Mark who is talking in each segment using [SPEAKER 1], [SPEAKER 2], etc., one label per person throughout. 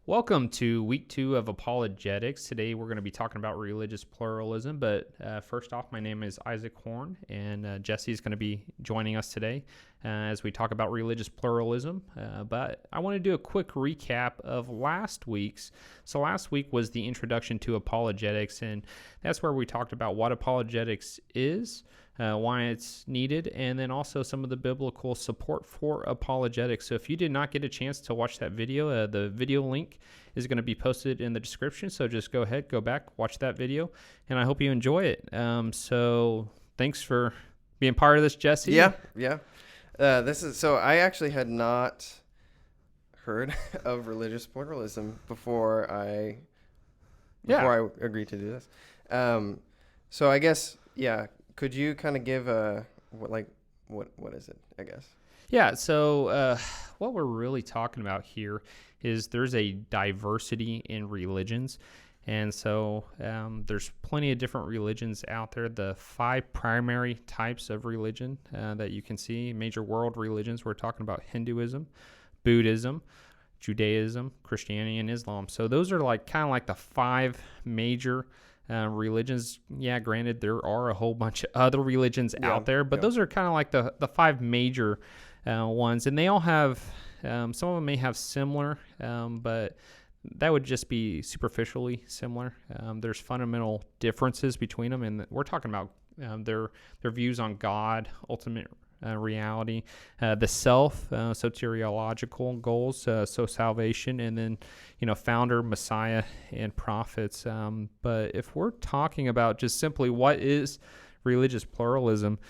[SPEAKER 1] Welcome to week 2 of Apologetics. Today we're going to be talking about religious pluralism, but first off, my name is Isaac Horn, and Jesse is going to be joining us today as we talk about religious pluralism. But I want to do a quick recap of last week's. So last week was the introduction to apologetics, and that's where we talked about what apologetics is, why it's needed, and then also some of the biblical support for apologetics. So if you did not get a chance to watch that video, the video link is going to be posted in the description. So just go ahead, go back, watch that video, and I hope you enjoy it. So thanks for being part of this, Jesse.
[SPEAKER 2] Yeah. So I actually had not heard of religious pluralism before I agreed to do this. So I guess, could you kind of give what is it, I guess?
[SPEAKER 1] Yeah, so what we're really talking about here is there's a diversity in religions. And so there's plenty of different religions out there. The 5 primary types of religion that you can see, major world religions, we're talking about Hinduism, Buddhism, Judaism, Christianity, and Islam. So those are kind of like the 5 major religions. Yeah, granted, there are a whole bunch of other religions out there, but those are kind of like the 5 major ones. And they all have, some of them may have similar, but that would just be superficially similar. There's fundamental differences between them, and we're talking about their views on God, ultimate reality, the self, soteriological goals, so salvation, and then founder, Messiah, and prophets. But if we're talking about just simply what is religious pluralism,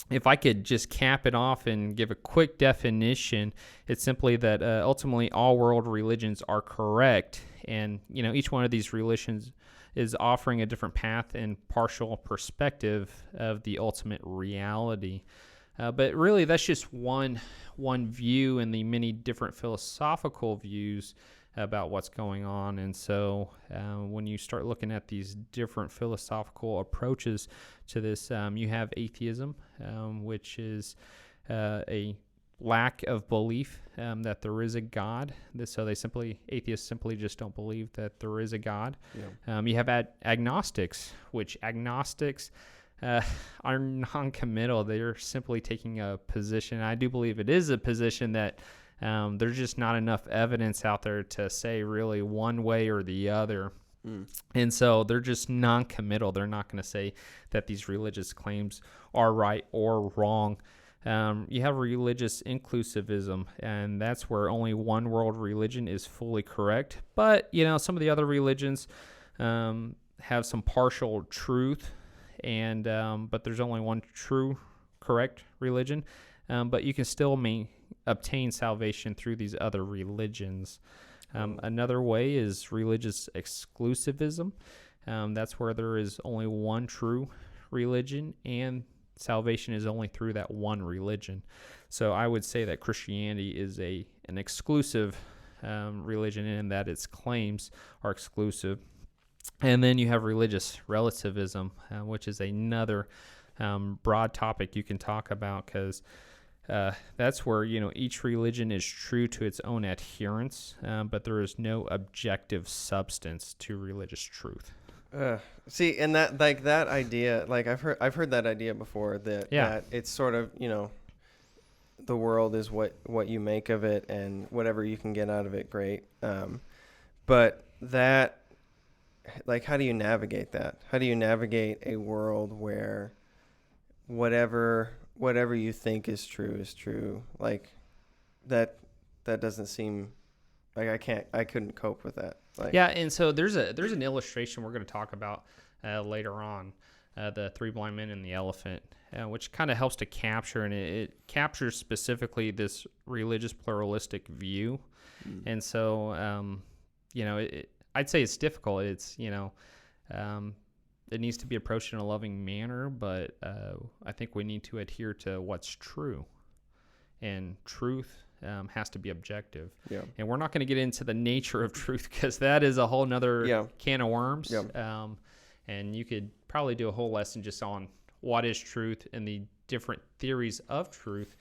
[SPEAKER 1] if I could just cap it off and give a quick definition, it's simply that ultimately all world religions are correct, and each one of these religions is offering a different path and partial perspective of the ultimate reality. But really, that's just one view in the many different philosophical views about what's going on. And so when you start looking at these different philosophical approaches to this, you have atheism, which is a lack of belief that there is a God. So atheists simply just don't believe that there is a God. Yeah. You have agnostics, which agnostics are non-committal. They're simply taking a position. I do believe it is a position that there's just not enough evidence out there to say really one way or the other. And so they're just non-committal. They're not going to say that these religious claims are right or wrong. You have religious inclusivism, and that's where only one world religion is fully correct. But, some of the other religions have some partial truth, and but there's only one true, correct religion. But you can still obtain salvation through these other religions. Another way is religious exclusivism. That's where there is only one true religion, and salvation is only through that one religion. So I would say that Christianity is an exclusive religion in that its claims are exclusive. And then you have religious relativism, which is another broad topic you can talk about, because that's where each religion is true to its own adherents, but there is no objective substance to religious truth.
[SPEAKER 2] See, and that that idea, I've heard that idea before, that it's sort of the world is what you make of it, and whatever you can get out of it, great. But that, how do you navigate that? How do you navigate a world where whatever you think is true? That doesn't seem like I couldn't cope with that.
[SPEAKER 1] And so there's an illustration we're going to talk about later on, the 3 blind men and the elephant, which kind of helps to capture, and it captures specifically this religious pluralistic view. And so I'd say it's difficult. It's it needs to be approached in a loving manner, but I think we need to adhere to what's true, and truth has to be objective. Yeah. And we're not going to get into the nature of truth, because that is a whole nother can of worms. Yeah. And you could probably do a whole lesson just on what is truth and the different theories of truth.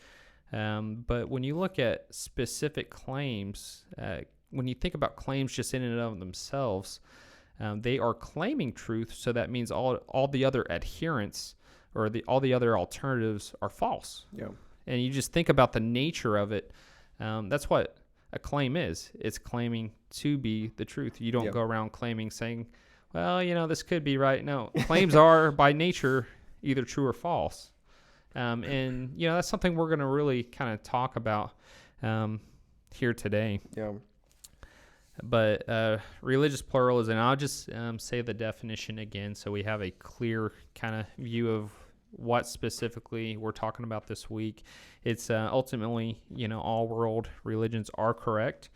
[SPEAKER 1] But when you look at specific claims, when you think about claims just in and of themselves, they are claiming truth. So that means all the other adherents or all the other alternatives are false.
[SPEAKER 2] Yeah.
[SPEAKER 1] And you just think about the nature of it. That's what a claim is. It's claiming to be the truth. You don't go around saying, well, this could be right. No, claims are by nature either true or false. And that's something we're going to really kind of talk about here today.
[SPEAKER 2] Yeah.
[SPEAKER 1] But religious pluralism, I'll just say the definition again so we have a clear kind of view of what specifically we're talking about this week. It's ultimately, all world religions are correct.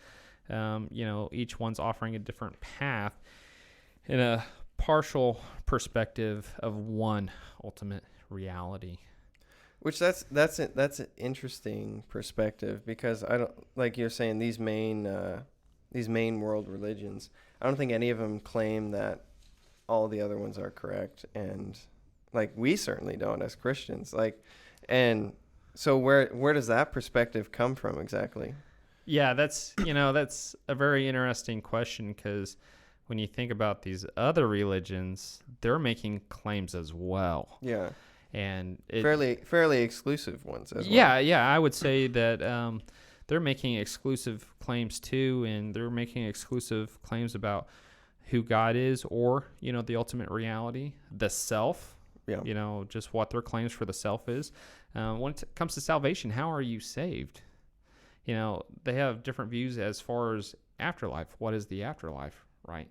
[SPEAKER 1] Each one's offering a different path in a partial perspective of one ultimate reality.
[SPEAKER 2] Which that's an interesting perspective, because I don't, like you're saying, these main world religions, I don't think any of them claim that all the other ones are correct, and like we certainly don't as Christians. Like, and so where does that perspective come from exactly?
[SPEAKER 1] Yeah, that's a very interesting question, because when you think about these other religions, they're making claims as well.
[SPEAKER 2] Yeah.
[SPEAKER 1] And
[SPEAKER 2] fairly exclusive ones as well.
[SPEAKER 1] Yeah, I would say that they're making exclusive claims too, and they're making exclusive claims about who God is, or the ultimate reality, the self. Yeah. Just what their claims for the self is. When it comes to salvation, how are you saved? They have different views as far as afterlife. What is the afterlife, right?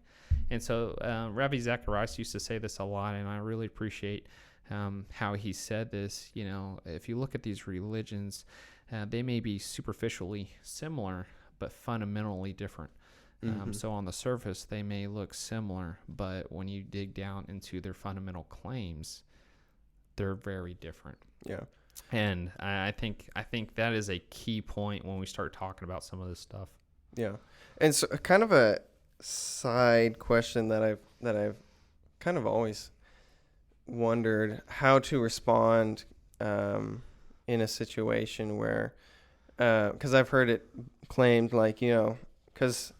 [SPEAKER 1] And so Rabbi Zacharias used to say this a lot, and I really appreciate how he said this. If you look at these religions, they may be superficially similar, but fundamentally different. Mm-hmm. So on the surface, they may look similar, but when you dig down into their fundamental claims, they're very different.
[SPEAKER 2] Yeah.
[SPEAKER 1] And I think that is a key point when we start talking about some of this stuff.
[SPEAKER 2] Yeah. And so kind of a side question that I've kind of always wondered how to respond in a situation where, because I've heard it claimed, like, because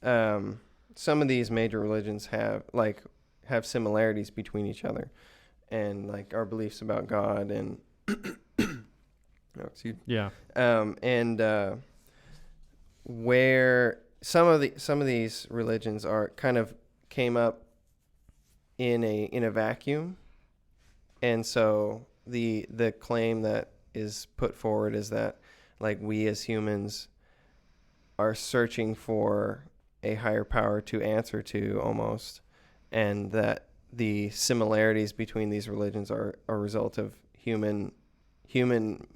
[SPEAKER 2] some of these major religions have similarities between each other, and like our beliefs about God and where some of these religions are kind of came up in a vacuum, and so the claim that is put forward is that, like, we as humans are searching for a higher power to answer to, almost, and that the similarities between these religions are a result of human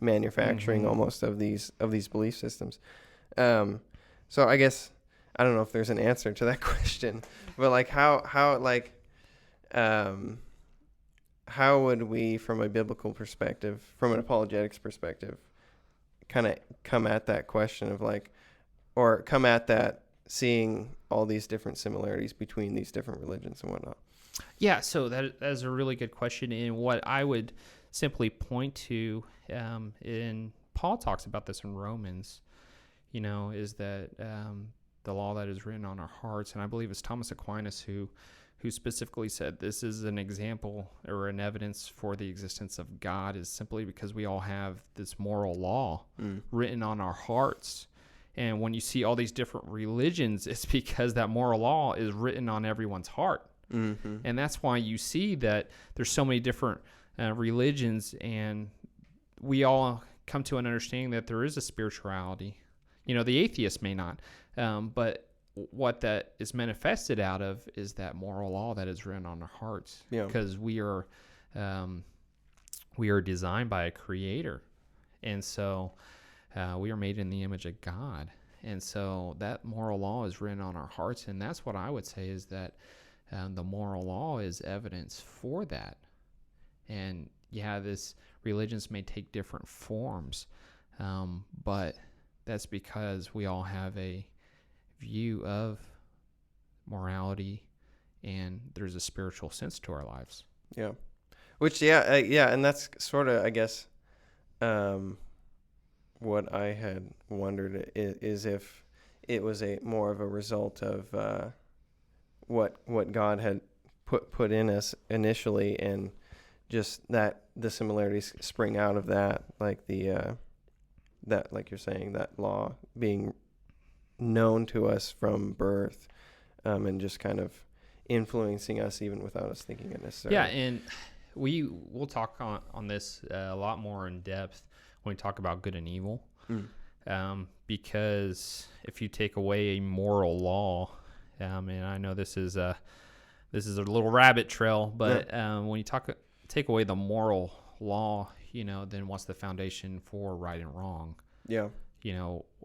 [SPEAKER 2] manufacturing, mm-hmm. almost, of these belief systems. So I guess I don't know if there's an answer to that question, but like how would we, from a biblical perspective, from an apologetics perspective, kind of come at that question of or come at that seeing all these different similarities between these different religions and whatnot?
[SPEAKER 1] Yeah, so that is a really good question. And what I would simply point to, in Paul talks about this in Romans, is that the law that is written on our hearts, and I believe it's Thomas Aquinas who specifically said this is an example or an evidence for the existence of God, is simply because we all have this moral law written on our hearts. And when you see all these different religions, it's because that moral law is written on everyone's heart. Mm-hmm. And that's why you see that there's so many different religions, and we all come to an understanding that there is a spirituality. The atheist may not, but what that is manifested out of is that moral law that is written on our hearts. Yeah. Because we are designed by a creator, and so we are made in the image of God, and so that moral law is written on our hearts, and that's what I would say is that the moral law is evidence for that. And this religions may take different forms, but that's because we all have a view of morality, and there's a spiritual sense to our lives.
[SPEAKER 2] Yeah. Which, and that's sort of, I guess, what I had wondered is if it was a more of a result of what God had put in us initially, and just that the similarities spring out of that, like that, like you're saying, that law being known to us from birth, and just kind of influencing us even without us thinking it necessarily.
[SPEAKER 1] Yeah, and we'll talk on this a lot more in depth when we talk about good and evil, because if you take away a moral law, and I know this is a little rabbit trail, but when you take away the moral law, then what's the foundation for right and wrong?
[SPEAKER 2] Yeah.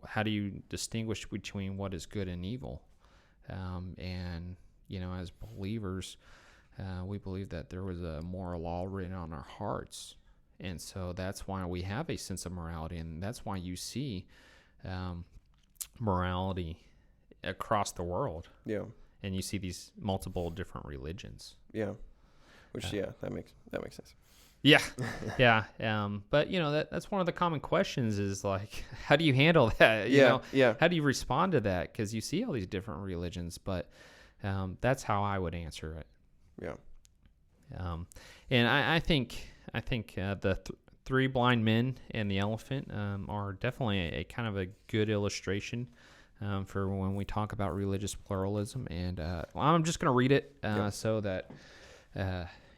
[SPEAKER 1] How do you distinguish between what is good and evil? And as believers, we believe that there was a moral law written on our hearts, and so that's why we have a sense of morality, and that's why you see morality across the world.
[SPEAKER 2] Yeah.
[SPEAKER 1] And you see these multiple different religions.
[SPEAKER 2] Yeah. Which that makes sense.
[SPEAKER 1] Yeah. Yeah. But that's one of the common questions is like, how do you handle that? You know, how do you respond to that? Because you see all these different religions, but that's how I would answer it.
[SPEAKER 2] Yeah.
[SPEAKER 1] And I think the three blind men and the elephant are definitely a kind of a good illustration for when we talk about religious pluralism. And I'm just going to read it so that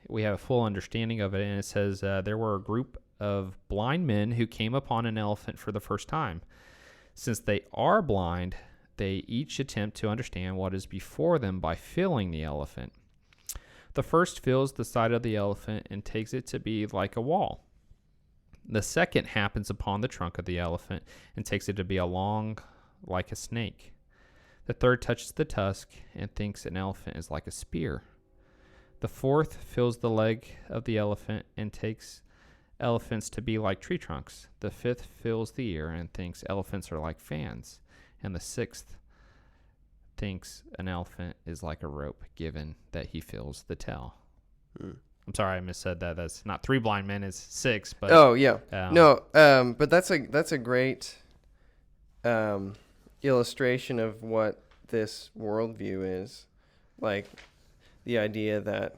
[SPEAKER 1] we have a full understanding of it. And it says, there were a group of blind men who came upon an elephant for the first time. Since they are blind, they each attempt to understand what is before them by feeling the elephant. The first feels the side of the elephant and takes it to be like a wall. The second happens upon the trunk of the elephant and takes it to be long like a snake. The third touches the tusk and thinks an elephant is like a spear. The fourth feels the leg of the elephant and takes elephants to be like tree trunks. The fifth feels the ear and thinks elephants are like fans. And the sixth thinks an elephant is like a rope, given that he feels the tail. I'm sorry, I missaid that. That's not three blind men, it's six. But
[SPEAKER 2] but that's a great illustration of what this worldview is. Like the idea that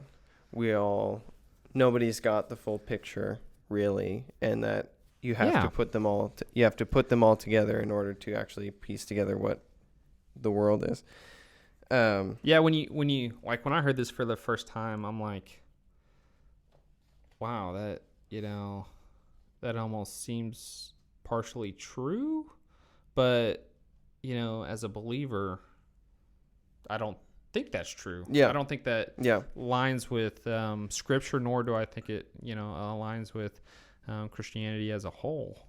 [SPEAKER 2] nobody's got the full picture really, and that you have to put them all together in order to actually piece together what the world is.
[SPEAKER 1] When I heard this for the first time, I'm like, wow, that almost seems partially true, but as a believer, I don't think that's true. I don't think that lines with scripture, nor do I think it aligns with Christianity as a whole.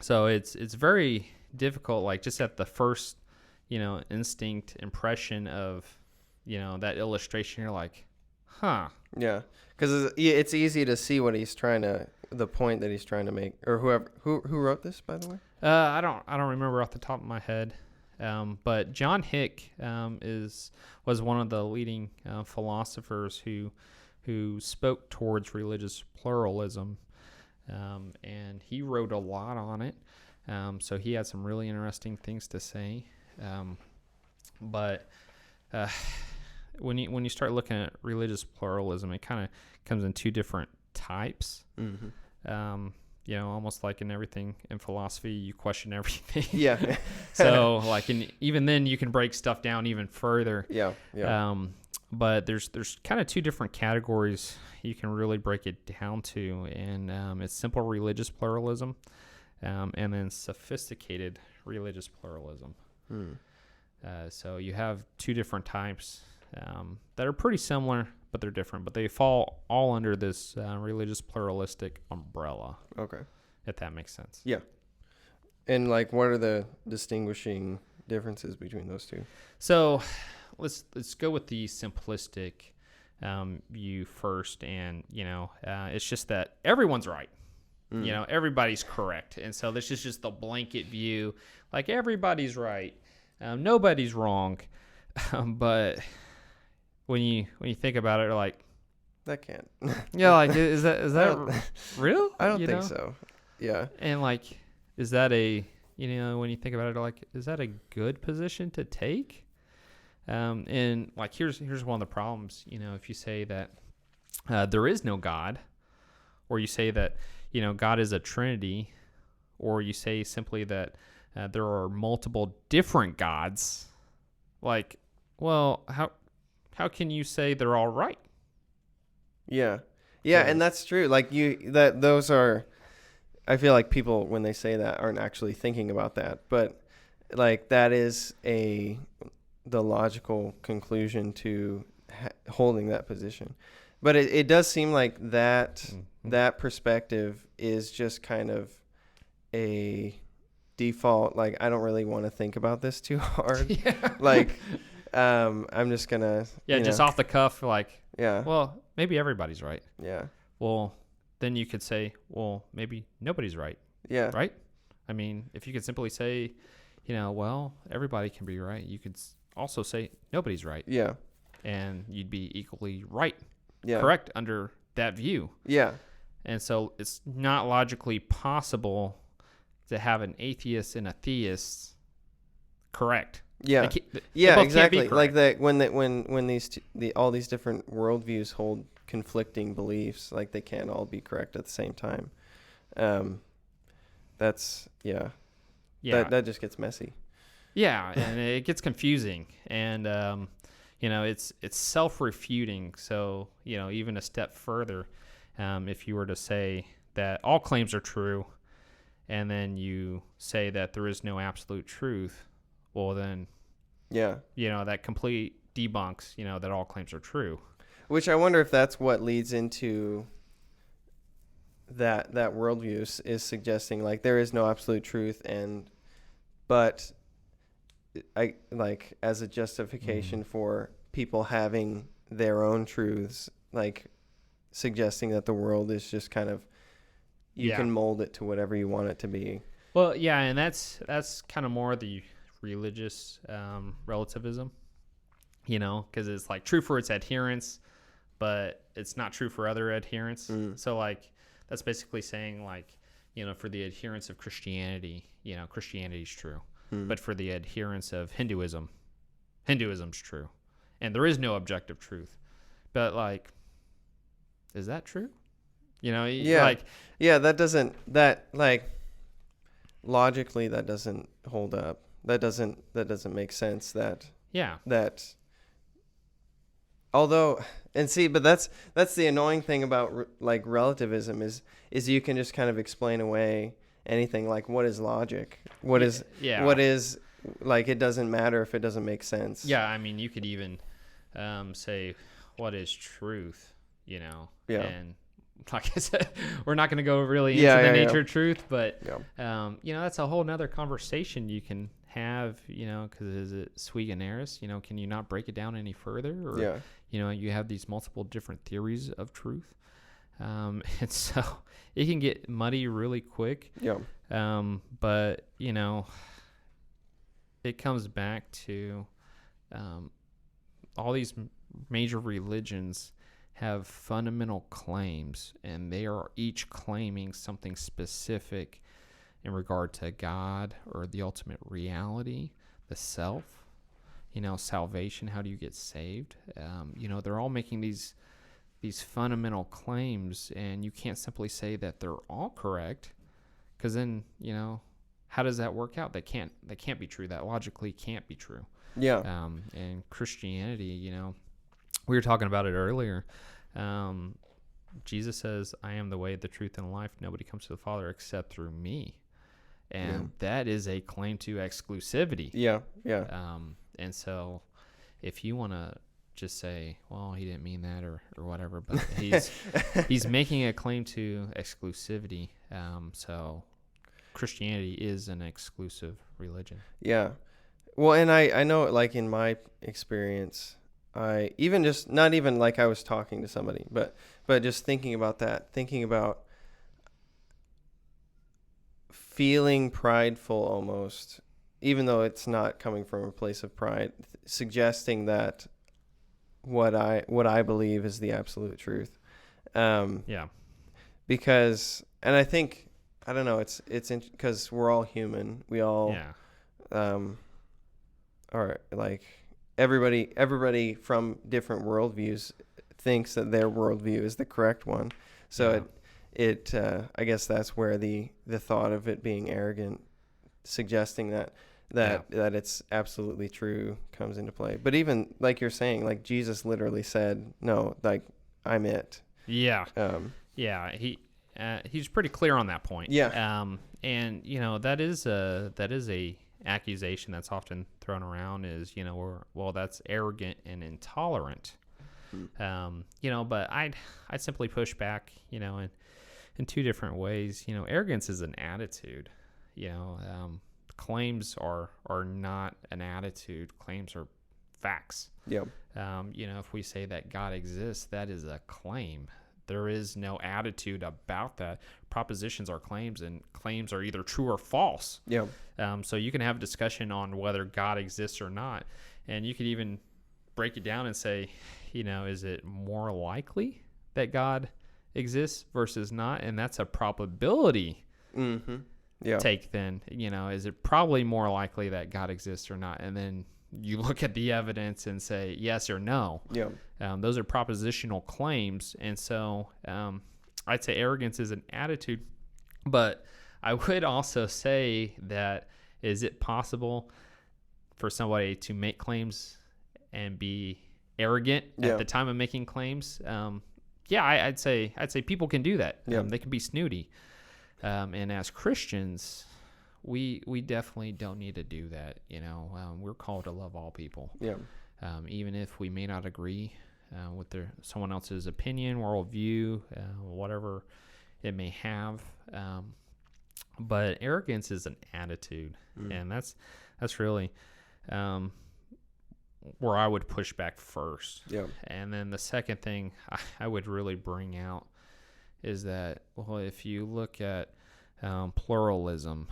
[SPEAKER 1] So it's very difficult, like just at the first instinct impression of that illustration, you're like,
[SPEAKER 2] because it's easy to see what the point that he's trying to make, or who wrote this, by the way.
[SPEAKER 1] I don't remember off the top of my head, but John Hick was one of the leading philosophers who spoke towards religious pluralism, and he wrote a lot on it. So he had some really interesting things to say. But when you start looking at religious pluralism, it kind of comes in two different types. Almost like in everything in philosophy, you question everything. So even then you can break stuff down even further. But there's kind of two different categories you can really break it down to, and it's simple religious pluralism, and then sophisticated religious pluralism. So you have two different types that are pretty similar, but they're different. But they fall all under this religious pluralistic umbrella.
[SPEAKER 2] Okay.
[SPEAKER 1] If that makes sense.
[SPEAKER 2] Yeah. And what are the distinguishing differences between those two? So
[SPEAKER 1] let's go with the simplistic view first, and it's just that everyone's right. Everybody's correct, and so this is just the blanket view, like everybody's right, nobody's wrong. But when you think about it, like
[SPEAKER 2] that can't.
[SPEAKER 1] Is that real?
[SPEAKER 2] I don't think so. Yeah.
[SPEAKER 1] And is that a when you think about it, like, is that a good position to take? And like, here's one of the problems. If you say that there is no God, or you say that God is a Trinity, or you say simply that there are multiple different gods, like, well, how can you say they're all right?
[SPEAKER 2] Yeah, and that's true. Like those are. I feel like people, when they say that, aren't actually thinking about that, but like that is the logical conclusion to holding that position. But it does seem like that that perspective is just kind of a default. Like, I don't really want to think about this too hard.
[SPEAKER 1] Yeah.
[SPEAKER 2] Like, I'm just gonna
[SPEAKER 1] just off the cuff, like,
[SPEAKER 2] yeah,
[SPEAKER 1] well, maybe everybody's right.
[SPEAKER 2] Yeah.
[SPEAKER 1] Well, then you could say, well, maybe nobody's right.
[SPEAKER 2] Yeah.
[SPEAKER 1] Right? I mean, if you could simply say, well, everybody can be right, you could also say nobody's right.
[SPEAKER 2] Yeah.
[SPEAKER 1] And you'd be equally right.
[SPEAKER 2] Yeah.
[SPEAKER 1] Correct under that view.
[SPEAKER 2] Yeah.
[SPEAKER 1] And so it's not logically possible to have an atheist and a theist correct.
[SPEAKER 2] Yeah. Yeah, exactly. Like that when all these different worldviews hold conflicting beliefs, like they can't all be correct at the same time. That's that just gets messy.
[SPEAKER 1] Yeah, and it gets confusing, and it's self-refuting. So even a step further, if you were to say that all claims are true, and then you say that there is no absolute truth, well then, that complete debunks that all claims are true.
[SPEAKER 2] Which I wonder if that's what leads into that worldview is suggesting like there is no absolute truth, but I like as a justification for people having their own truths, like suggesting that the world is just kind of you can mold it to whatever you want it to be.
[SPEAKER 1] Well, yeah, and that's kind of more the religious relativism, because it's like true for its adherents, but it's not true for other adherents. So like that's basically saying like, for the adherents of Christianity, Christianity's true. But for the adherents of Hinduism's true. And there is no objective truth. But like, is that true?
[SPEAKER 2] Logically that doesn't hold up. That doesn't make sense that although, and see, but that's the annoying thing about like relativism is you can just kind of explain away anything. Like, what is logic? What is like, it doesn't matter if it doesn't make sense.
[SPEAKER 1] Yeah, I mean, you could even say, what is truth? And like I said, we're not going to go really into the nature of truth, but that's a whole nother conversation you can have, because is it sui generis? Can you not break it down any further? Or, you have these multiple different theories of truth. And so it can get muddy really quick. Yeah. But, it comes back to all these major religions have fundamental claims, and they are each claiming something specific in regard to God or the ultimate reality, the self, salvation. How do you get saved? They're all making these fundamental claims, and you can't simply say that they're all correct, because then, how does that work out? That can't be true. That logically can't be true. Yeah. And Christianity, we were talking about it earlier. Jesus says, I am the way, the truth, and the life. Nobody comes to the Father except through me. And that is a claim to exclusivity. Yeah, yeah. And so if you want to just say, well, he didn't mean that or whatever, but he's making a claim to exclusivity. So Christianity is an exclusive religion.
[SPEAKER 2] Yeah. Well, and I know, like, in my experience, I even just not even like I was talking to somebody, but just thinking about feeling prideful almost, even though it's not coming from a place of pride, suggesting that what I believe is the absolute truth. Because, and I think I don't know. It's because we're all human. We all are like everybody from different worldviews thinks that their worldview is the correct one. So I guess that's where the thought of it being arrogant, suggesting that it's absolutely true, comes into play. But even like you're saying, like Jesus literally said, "No, like I'm it."
[SPEAKER 1] Yeah. He's pretty clear on that point.
[SPEAKER 2] Yeah.
[SPEAKER 1] And that is a accusation that's often thrown around is that's arrogant and intolerant. But I'd simply push back in two different ways. Arrogance is an attitude. Claims are not an attitude. Claims are facts.
[SPEAKER 2] Yep.
[SPEAKER 1] If we say that God exists, that is a claim. There is no attitude about that. Propositions are claims, and claims are either true or false.
[SPEAKER 2] Yeah.
[SPEAKER 1] So you can have a discussion on whether God exists or not, and you could even break it down and say, is it more likely that God exists versus not? And that's a probability take then. Is it probably more likely that God exists or not? And then you look at the evidence and say yes or no.
[SPEAKER 2] Yeah.
[SPEAKER 1] Those are propositional claims. And so I'd say arrogance is an attitude. But I would also say that is it possible for somebody to make claims and be arrogant at the time of making claims? I'd say people can do that. They can be snooty. And as Christians, we definitely don't need to do that. We're called to love all people. Yeah. Even if we may not agree with someone else's opinion, worldview, whatever it may have. But arrogance is an attitude, and that's really where I would push back first. Yeah. And then the second thing I would really bring out is that, well, if you look at pluralism,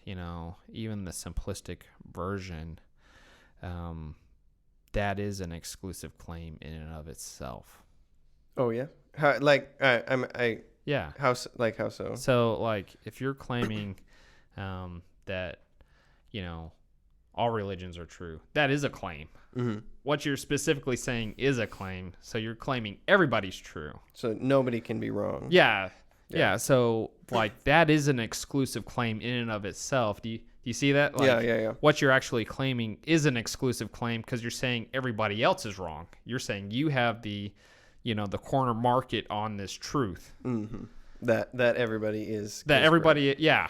[SPEAKER 1] even the simplistic version, that is an exclusive claim in and of itself.
[SPEAKER 2] Oh yeah, how so?
[SPEAKER 1] So if you're claiming that all religions are true, that is a claim. Mm-hmm. What you're specifically saying is a claim. So you're claiming everybody's true.
[SPEAKER 2] So nobody can be wrong.
[SPEAKER 1] Yeah. So that is an exclusive claim in and of itself. Do you see that?
[SPEAKER 2] Yeah.
[SPEAKER 1] What you're actually claiming is an exclusive claim because you're saying everybody else is wrong. You're saying you have the corner market on this truth.
[SPEAKER 2] Mm-hmm. That everybody is.
[SPEAKER 1] That everybody,
[SPEAKER 2] right.
[SPEAKER 1] Yeah.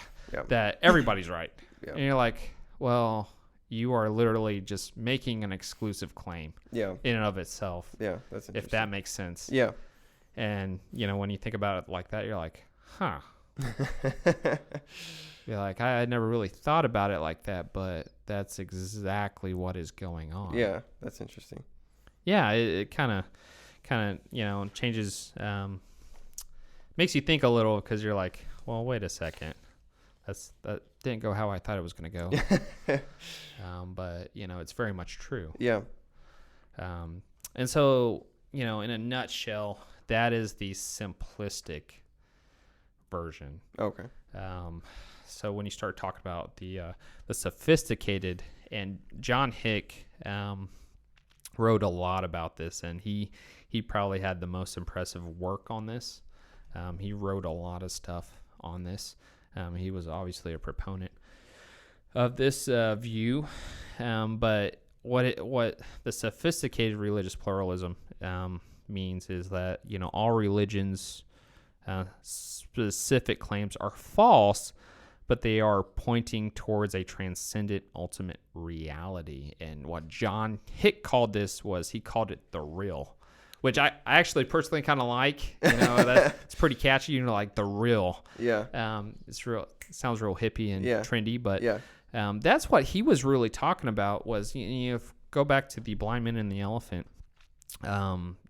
[SPEAKER 1] That everybody's right.
[SPEAKER 2] Yeah.
[SPEAKER 1] And you're like, well, you are literally just making an exclusive claim.
[SPEAKER 2] Yeah.
[SPEAKER 1] In and of itself.
[SPEAKER 2] Yeah, that's interesting.
[SPEAKER 1] If that makes sense.
[SPEAKER 2] Yeah.
[SPEAKER 1] And when you think about it like that, you're like, huh. You're like, I had never really thought about it like that, but that's exactly what is going on.
[SPEAKER 2] Yeah, that's interesting.
[SPEAKER 1] Yeah, it kind of changes, makes you think a little because you're like, well, wait a second. That didn't go how I thought it was going to go. But, it's very much true.
[SPEAKER 2] Yeah.
[SPEAKER 1] And so, in a nutshell, that is the simplistic version.
[SPEAKER 2] Okay.
[SPEAKER 1] So when you start talking about the sophisticated, and John Hick wrote a lot about this, and he probably had the most impressive work on this. He wrote a lot of stuff on this. He was obviously a proponent of this view, but what the sophisticated religious pluralism means is that all religions' specific claims are false, but they are pointing towards a transcendent ultimate reality. And what John Hick called this he called it the real, which I actually personally kind of like. It's pretty catchy. Like the real.
[SPEAKER 2] Yeah.
[SPEAKER 1] It's real. It sounds real hippie and trendy, but
[SPEAKER 2] yeah.
[SPEAKER 1] That's what he was really talking about. Was go back to the blind men and the elephant.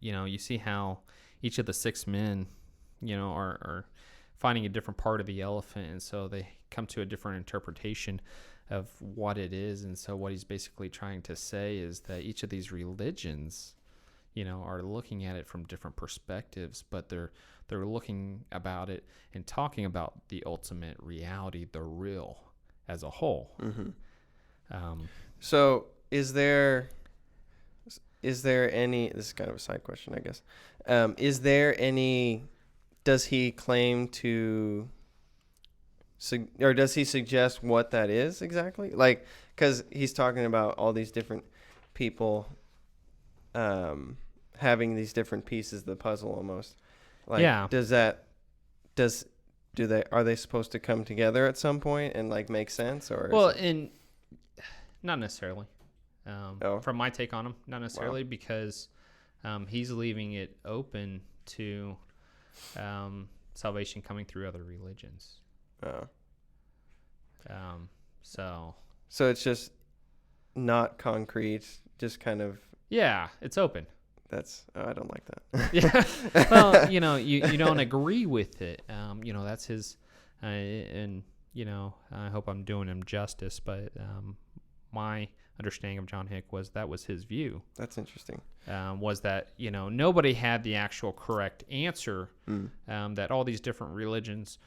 [SPEAKER 1] You see how each of the 6 men, are finding a different part of the elephant, and so they come to a different interpretation of what it is. And so what he's basically trying to say is that each of these religions, are looking at it from different perspectives, but they're looking about it and talking about the ultimate reality, the real as a whole.
[SPEAKER 2] So is there any, this is kind of a side question, I guess. Is there any, does he claim to, or does he suggest what that is exactly? Like, because he's talking about all these different people having these different pieces of the puzzle almost. Like,
[SPEAKER 1] yeah.
[SPEAKER 2] Are they supposed to come together at some point and like make sense, or?
[SPEAKER 1] Not necessarily. From my take on him, not necessarily, because he's leaving it open to salvation coming through other religions. So
[SPEAKER 2] it's just not concrete, just kind of.
[SPEAKER 1] Yeah, it's open.
[SPEAKER 2] I don't like that.
[SPEAKER 1] Yeah. Well, you don't agree with it. That's his, and I hope I'm doing him justice, but my understanding of John Hick was his view.
[SPEAKER 2] That's interesting.
[SPEAKER 1] Was that nobody had the actual correct answer. That all these different religions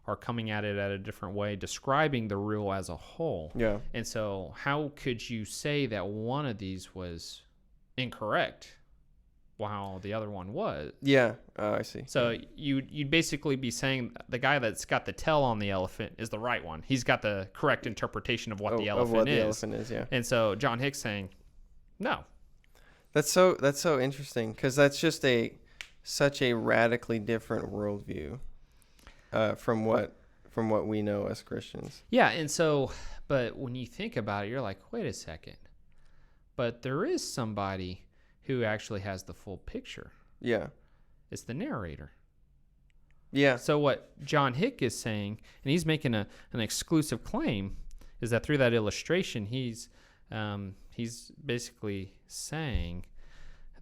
[SPEAKER 1] are coming at it at a different way, describing the real as a whole.
[SPEAKER 2] Yeah.
[SPEAKER 1] And so, how could you say that one of these was incorrect while the other one was?
[SPEAKER 2] Yeah. I see.
[SPEAKER 1] So you'd basically be saying the guy that's got the tail on the elephant is the right one. He's got the correct interpretation of what the elephant is.
[SPEAKER 2] The elephant is, yeah.
[SPEAKER 1] And so John Hick's saying, no.
[SPEAKER 2] That's so interesting, because that's just such a radically different worldview from what we know as Christians.
[SPEAKER 1] Yeah, and so, but when you think about it, you're like, wait a second. But there is somebody who actually has the full picture.
[SPEAKER 2] Yeah.
[SPEAKER 1] It's the narrator.
[SPEAKER 2] Yeah.
[SPEAKER 1] So what John Hick is saying, and he's making an exclusive claim, is that through that illustration, he's basically saying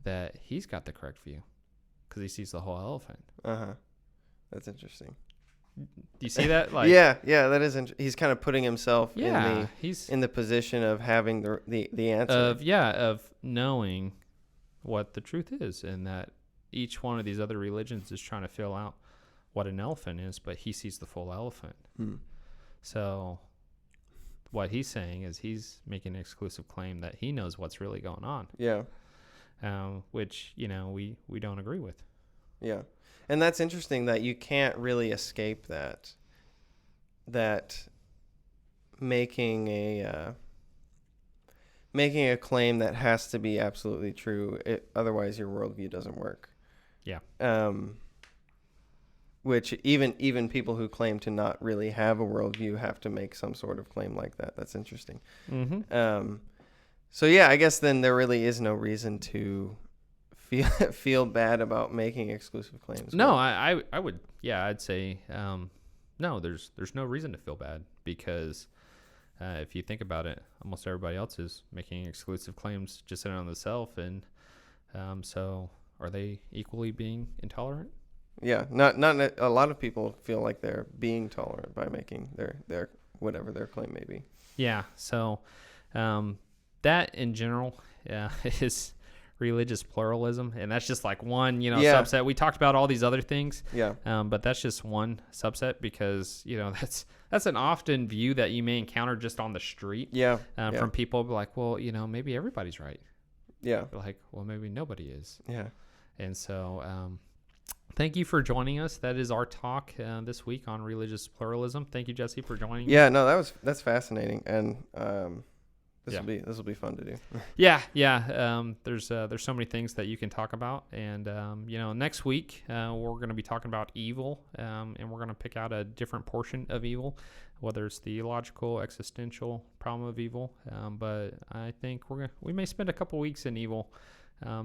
[SPEAKER 1] that he's got the correct view because he sees the whole elephant.
[SPEAKER 2] That's interesting.
[SPEAKER 1] Do you see that?
[SPEAKER 2] Like, yeah, that is. He's kind of putting himself
[SPEAKER 1] he's
[SPEAKER 2] in the position of having the answer.
[SPEAKER 1] Of knowing what the truth is, and that each one of these other religions is trying to fill out what an elephant is, but he sees the full elephant. So what he's saying is he's making an exclusive claim that he knows what's really going on.
[SPEAKER 2] Yeah.
[SPEAKER 1] Which, we don't agree with.
[SPEAKER 2] Yeah. And that's interesting that you can't really escape that making a claim that has to be absolutely true. Otherwise your worldview doesn't work.
[SPEAKER 1] Yeah.
[SPEAKER 2] Which even people who claim to not really have a worldview have to make some sort of claim like that. That's interesting. So yeah, I guess then there really is no reason to feel bad about making exclusive claims.
[SPEAKER 1] No, I would. Yeah, I'd say no. There's no reason to feel bad, because if you think about it, almost everybody else is making exclusive claims just in on themselves, and so are they equally being intolerant?
[SPEAKER 2] Yeah, not a lot of people feel like they're being tolerant by making their whatever their claim may be.
[SPEAKER 1] Yeah. So that in general is religious pluralism, and that's just like one subset. We talked about all these other things, but that's just one subset, because that's an often view that you may encounter just on the street from people like, well, maybe everybody's right. Like, well, maybe nobody is. And so thank you for joining us. That is our talk this week on religious pluralism. Thank you, Jesse, for joining me.
[SPEAKER 2] No, that's fascinating, and this will be fun to do.
[SPEAKER 1] There's so many things that you can talk about, and next week we're going to be talking about evil, and we're going to pick out a different portion of evil, whether it's theological, existential problem of evil. But I think we may spend a couple weeks in evil,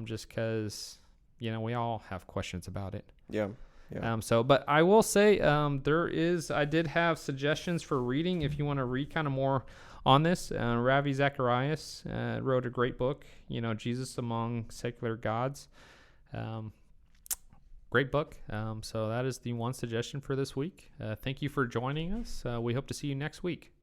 [SPEAKER 1] just because we all have questions about it. But I will say I did have suggestions for reading if you want to read kind of more on this. Ravi Zacharias wrote a great book, Jesus Among Secular Gods. Great book. So that is the one suggestion for this week. Thank you for joining us. We hope to see you next week.